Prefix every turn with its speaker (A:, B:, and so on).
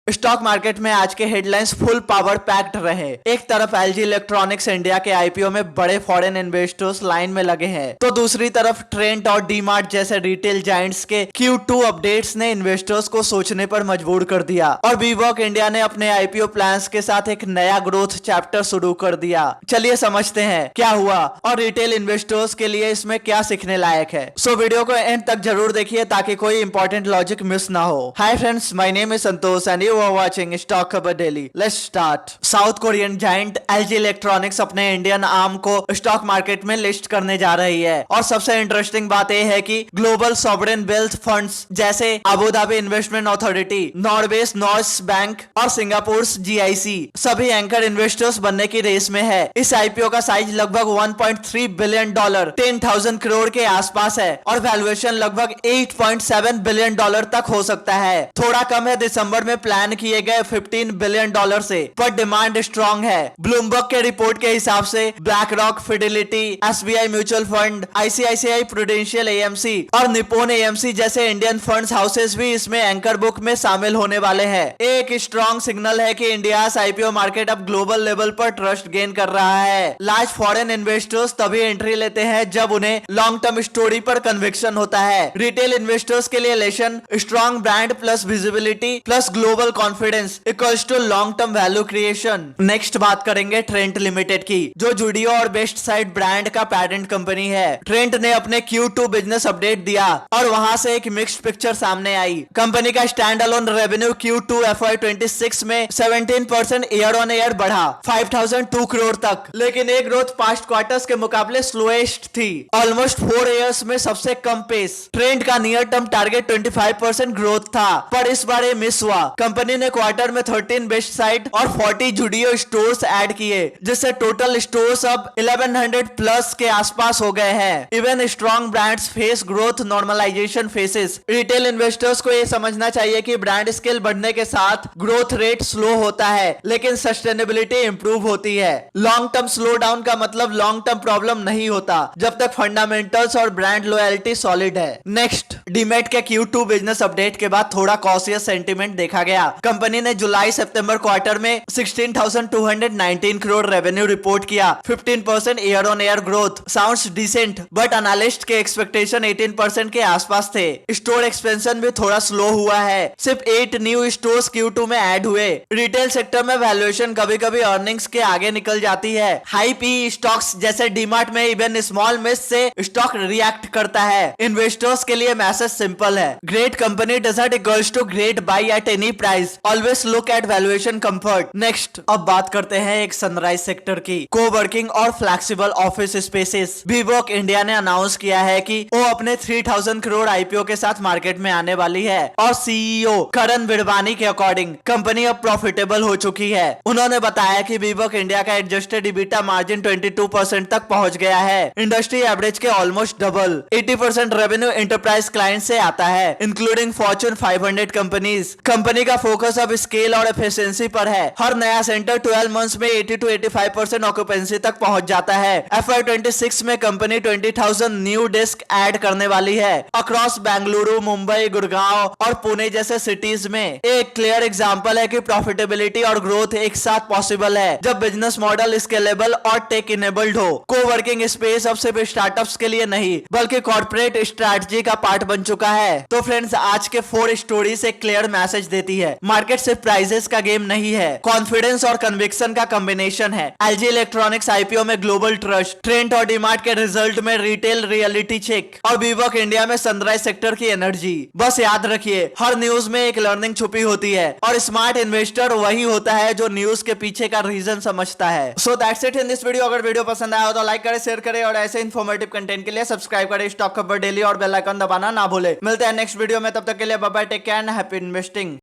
A: Stock market में आज के हेडलाइंस फुल पावर पैक्ड रहे। एक तरफ एलजी इलेक्ट्रॉनिक्स इंडिया के आईपीओ में बड़े फॉरेन इन्वेस्टर्स लाइन में लगे हैं, तो दूसरी तरफ ट्रेंट और डीमार्ट जैसे रिटेल जायंट्स के Q2 अपडेट्स ने इन्वेस्टर्स को सोचने पर मजबूर कर दिया और वीवर्क इंडिया ने अपने आईपीओ प्लान्स के साथ एक नया ग्रोथ चैप्टर शुरू कर दिया। चलिए समझते हैं क्या हुआ और रिटेल इन्वेस्टर्स के लिए इसमें क्या सीखने लायक है। सो वीडियो को एंड तक जरूर देखिए ताकि कोई इंपॉर्टेंट लॉजिक मिस ना हो। Hi friends, my name is Santosh and you are watching stock Khabar daily. Let's start. South Korean giant LG Electronics अपने इंडियन आर्म को स्टॉक मार्केट में लिस्ट करने जा रही है और सबसे इंटरेस्टिंग बात यह है कि ग्लोबल सॉवरेन वेल्थ फंड्स जैसे Abu Dhabi Investment Authority, Norway's Norges bank और सिंगापुर जीआईसी सभी एंकर इन्वेस्टर्स बनने की रेस में है। इस आईपीओ का साइज लगभग 1.3 बिलियन डॉलर 10,000 करोड़ के आसपास है और वैल्यूएशन लगभग 8.7 बिलियन डॉलर तक हो सकता है। थोड़ा कम है दिसंबर में प्लान किए गए 15 बिलियन डॉलर से, पर डिमांड स्ट्रांग है। ब्लूमबर्ग के रिपोर्ट के हिसाब से black rock, Fidelity, SBI mutual fund, ICICI prudential AMC और निपोन एएमसी जैसे इंडियन फंड्स हाउसेस भी इसमें एंकर बुक में शामिल होने वाले हैं। एक स्ट्रांग सिग्नल है कि इंडिया आईपीओ मार्केट अब ग्लोबल लेवल पर ट्रस्ट गेन कर रहा है। लार्ज फॉरेन इन्वेस्टर्स तभी एंट्री लेते हैं जब उन्हें लॉन्ग टर्म स्टोरी पर कन्विक्शन होता है। रिटेल इन्वेस्टर्स के लिए lesson strong brand plus visibility plus global confidence equals to long term value creation. Next बात करेंगे ट्रेंट लिमिटेड की, जो जुडियो और बेस्ट साइड ब्रांड का पेरेंट कंपनी है। ट्रेंट ने अपने Q2 बिजनेस अपडेट दिया और वहां से एक मिक्स्ड पिक्चर सामने आई। कंपनी का stand alone revenue Q2 FY26 में 17% ईयर ऑन ईयर बढ़ा 5,002 करोड़ तक, लेकिन एक ग्रोथ पास्ट क्वार्टर्स के मुकाबले स्लोएस्ट थी, ऑलमोस्ट 4 इयर्स में सबसे कम पेस। ट्रेंट का नियर टर्म टारगेट 25% ग्रोथ था, पर इस बार ये मिस हुआ। कंपनी ने क्वार्टर में 13 बेस्ट साइट और 40 जुडियो स्टोर्स ऐड किए, जिससे टोटल स्टोर्स अब 1100 प्लस के आसपास हो गए हैं। Even strong brands face growth normalization faces. Retail investors को यह समझना चाहिए कि ब्रांड स्केल बढ़ने के साथ ग्रोथ रेट स्लो होता है, लेकिन सस्टेनेबिलिटी इंप्रूव होती है। लॉन्ग टर्म स्लो डाउन का मतलब लॉन्ग टर्म प्रॉब्लम नहीं होता जब तक फंडामेंटल्स और ब्रांड लॉयल्टी सॉलिड है। नेक्स्ट, डीमैट के Q2 बिजनेस अपडेट के बाद थोड़ा कॉशियस सेंटीमेंट देखा गया। कंपनी ने जुलाई सितंबर क्वार्टर में 16,219 करोड़ रेवेन्यू रिपोर्ट किया, 15% year on year growth sounds decent, but analyst के एक्सपेक्टेशन 18% के आसपास थे। स्टोर एक्सपेंशन भी थोड़ा स्लो हुआ है, सिर्फ 8 न्यू स्टोर्स Q2 में ऐड हुए। रिटेल सेक्टर में वैल्यूएशन कभी कभी अर्निंग्स के आगे निकल जाती है। हाई पी स्टॉक्स जैसे डीमार्ट में इवन स्मॉल मिस से स्टॉक रिएक्ट करता है। इन्वेस्टर्स के लिए मैसेज सिंपल है, great company does not equals to great buy at any price, always look at valuation comfort. Next, अब बात करते हैं एक सनराइज सेक्टर की, कोवर्किंग और flexible office spaces. WeWork India ने अनाउंस किया है कि वो अपने 3,000 करोड़ आईपीओ के साथ मार्केट में आने वाली है और सीईओ करण विड़वानी के अकॉर्डिंग कंपनी अब प्रॉफिटेबल हो चुकी है। उन्होंने बताया कि वीवर्क इंडिया का एडजस्टेड EBITDA मार्जिन 22% तक पहुंच गया है, इंडस्ट्री एवरेज के almost double. 80% revenue enterprise client से आता है, इंक्लूडिंग फॉर्च्यून 500 कंपनीज। कंपनी का फोकस अब स्केल और एफिशिएंसी पर है। हर नया सेंटर 12 मंथ्स में 80 to 85% ऑक्यूपेंसी तक पहुंच जाता है। FY26 में कंपनी 20,000 न्यू डेस्क ऐड करने वाली है अक्रॉस बेंगलुरु, मुंबई, गुड़गांव और पुणे जैसे सिटीज में। एक क्लियर एग्जांपल है कि प्रॉफिटेबिलिटी और ग्रोथ एक साथ पॉसिबल है जब बिजनेस मॉडल स्केलेबल और टेक इनेबल्ड हो। कोवर्किंग स्पेस अब सिर्फ स्टार्टअप्स के लिए नहीं बल्कि कॉर्पोरेट स्ट्रैटेजी का पार्ट बन चुका है। तो फ्रेंड्स, आज के 4 स्टोरीज एक क्लियर मैसेज देती है, मार्केट सिर्फ प्राइजेस का गेम नहीं है, कॉन्फिडेंस और कन्विक्शन का कॉम्बिनेशन है। एलजी इलेक्ट्रॉनिक्स आईपीओ में ग्लोबल ट्रस्ट, ट्रेंट और डीमार्ट के रिजल्ट में रिटेल रियलिटी चेक और वीवर्क इंडिया में सनराइज सेक्टर की एनर्जी। बस याद रखिए, हर न्यूज में एक लर्निंग छुपी होती है और स्मार्ट इन्वेस्टर वही होता है जो न्यूज के पीछे का रीजन समझता है। So that's it in this video. अगर वीडियो पसंद आया हो तो लाइक करें, शेयर करें और ऐसे इन्फॉर्मेटिव कंटेंट के लिए सब्सक्राइब करें स्टॉक खबर डेली और बेल आइकन दबाना ना भूले। मिलते हैं नेक्स्ट वीडियो में, तब तक के लिए bye bye, take care and happy investing.